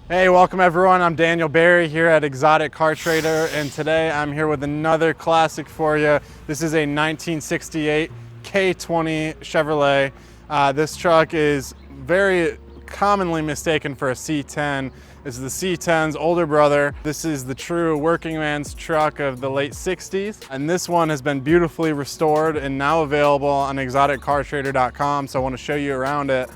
Hey, welcome everyone. I'm Daniel Barry here at Exotic Car Trader, and today I'm here with another classic for you. This is a 1968 K20 Chevrolet. This truck is very commonly mistaken for a C10. This is the C10's older brother. This is the true working man's truck of the late 60s. And this one has been beautifully restored and now available on exoticcartrader.com. So I want to show you around it.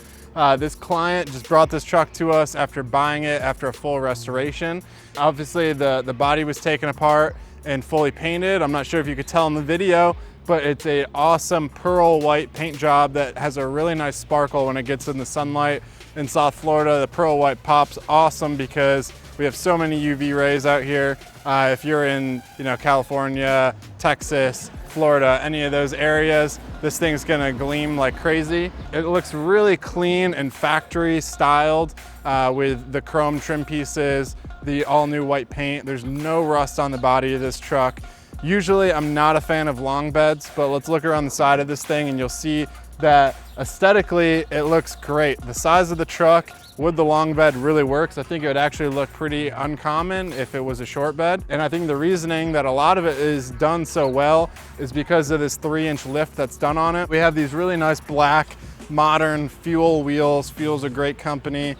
This client just brought this truck to us after buying it after a full restoration. Obviously the body was taken apart and fully painted. I'm not sure if you could tell in the video, but it's an awesome pearl white paint job that has a really nice sparkle when it gets in the sunlight. In South Florida, the pearl white pops awesome because we have so many UV rays out here. If you're in California, Texas, Florida, any of those areas, this thing's gonna gleam like crazy. It looks really clean and factory styled with the chrome trim pieces, the all new white paint. There's no rust on the body of this truck. Usually I'm not a fan of long beds, but let's look around the side of this thing and you'll see that aesthetically it looks great. The size of the truck with the long bed really works. I think it would actually look pretty uncommon if it was a short bed. And I think the reasoning that a lot of it is done so well is because of this 3-inch lift that's done on it. We have these really nice black modern fuel wheels. Fuel's a great company.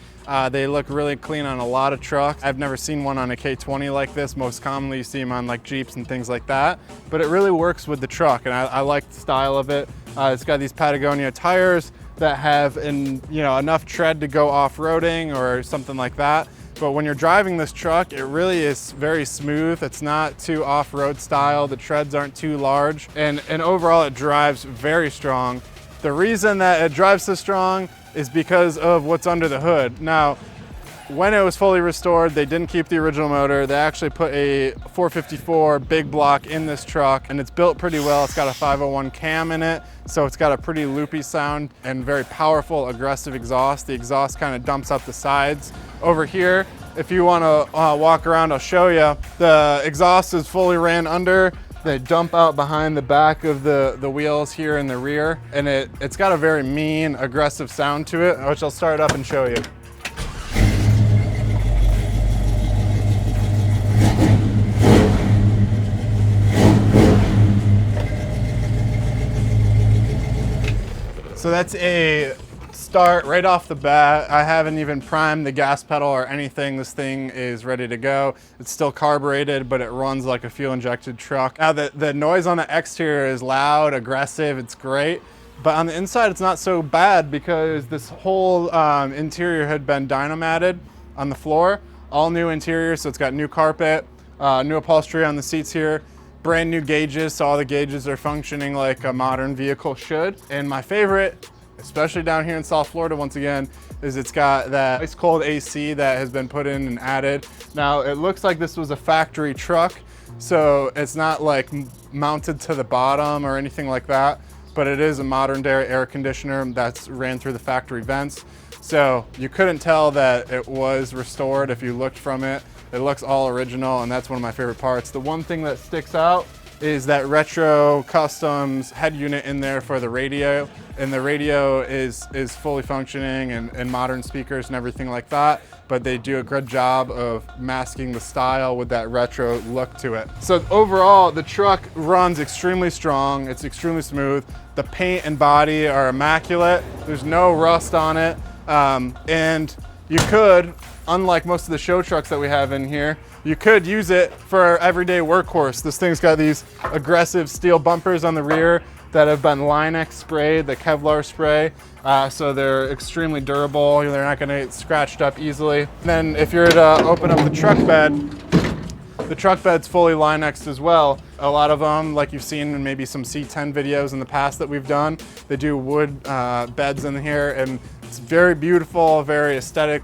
They look really clean on a lot of trucks. I've never seen one on a K20 like this. Most commonly you see them on like Jeeps and things like that, but it really works with the truck and I like the style of it. It's got these Patagonia tires that have enough tread to go off-roading or something like that. But when you're driving this truck, it really is very smooth. It's not too off-road style. The treads aren't too large. And overall, it drives very strong. The reason that it drives so strong is because of what's under the hood. Now, when it was fully restored, they didn't keep the original motor. They actually put a 454 big block in this truck, and it's built pretty well. It's got a 501 cam in it, so it's got a pretty loopy sound and very powerful, aggressive exhaust. The exhaust kind of dumps up the sides. Over here, if you want to walk around, I'll show you. The exhaust is fully ran under. They dump out behind the back of the wheels here in the rear, and it's got a very mean, aggressive sound to it, which I'll start up and show you. So that's a start right off the bat. I haven't even primed the gas pedal or anything. This thing is ready to go. It's still carbureted, but it runs like a fuel injected truck. Now the noise on the exterior is loud, aggressive, it's great. But on the inside, it's not so bad because this whole interior had been dynamatted on the floor. All new interior, so it's got new carpet, new upholstery on the seats here. Brand new gauges, so all the gauges are functioning like a modern vehicle should. And my favorite, especially down here in South Florida once again, is it's got that ice cold AC that has been put in and added. Now it looks like this was a factory truck, so it's not like mounted to the bottom or anything like that, but it is a modern day air conditioner that's ran through the factory vents. So you couldn't tell that it was restored if you looked from it. It looks all original, and that's one of my favorite parts. The one thing that sticks out is that retro customs head unit in there for the radio, and the radio is fully functioning and modern speakers and everything like that, but they do a good job of masking the style with that retro look to it. So overall, the truck runs extremely strong. It's extremely smooth. The paint and body are immaculate. There's no rust on it, and you could, unlike most of the show trucks that we have in here, you could use it for everyday workhorse. This thing's got these aggressive steel bumpers on the rear that have been Line-X sprayed, the Kevlar spray, so they're extremely durable. They're not gonna get scratched up easily. Then if you're to open up the truck bed's fully Line-X'd as well. A lot of them, like you've seen in maybe some C10 videos in the past that we've done, they do wood beds in here, and it's very beautiful, very aesthetic,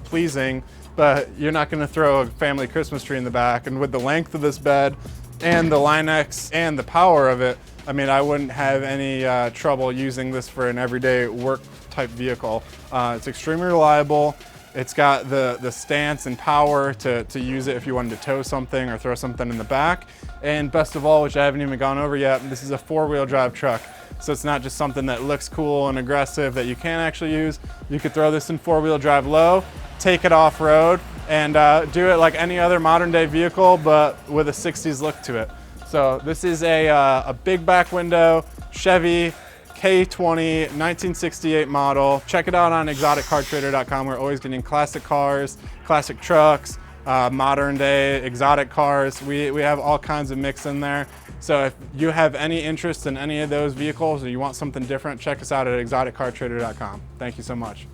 pleasing, but you're not gonna throw a family Christmas tree in the back. And with the length of this bed and the Line-X and the power of it, I mean, I wouldn't have any trouble using this for an everyday work type vehicle. It's extremely reliable. It's got the stance and power to use it if you wanted to tow something or throw something in the back. And best of all, which I haven't even gone over yet, this is a 4-wheel drive truck. So it's not just something that looks cool and aggressive that you can actually use. You could throw this in 4-wheel drive low, take it off-road and do it like any other modern day vehicle, but with a 60s look to it. So this is a big back window Chevy K20 1968 model. Check it out on exoticcartrader.com. We're always getting classic cars, classic trucks, modern day exotic cars. We have all kinds of mix in there. So if you have any interest in any of those vehicles or you want something different, check us out at exoticcartrader.com. Thank you so much.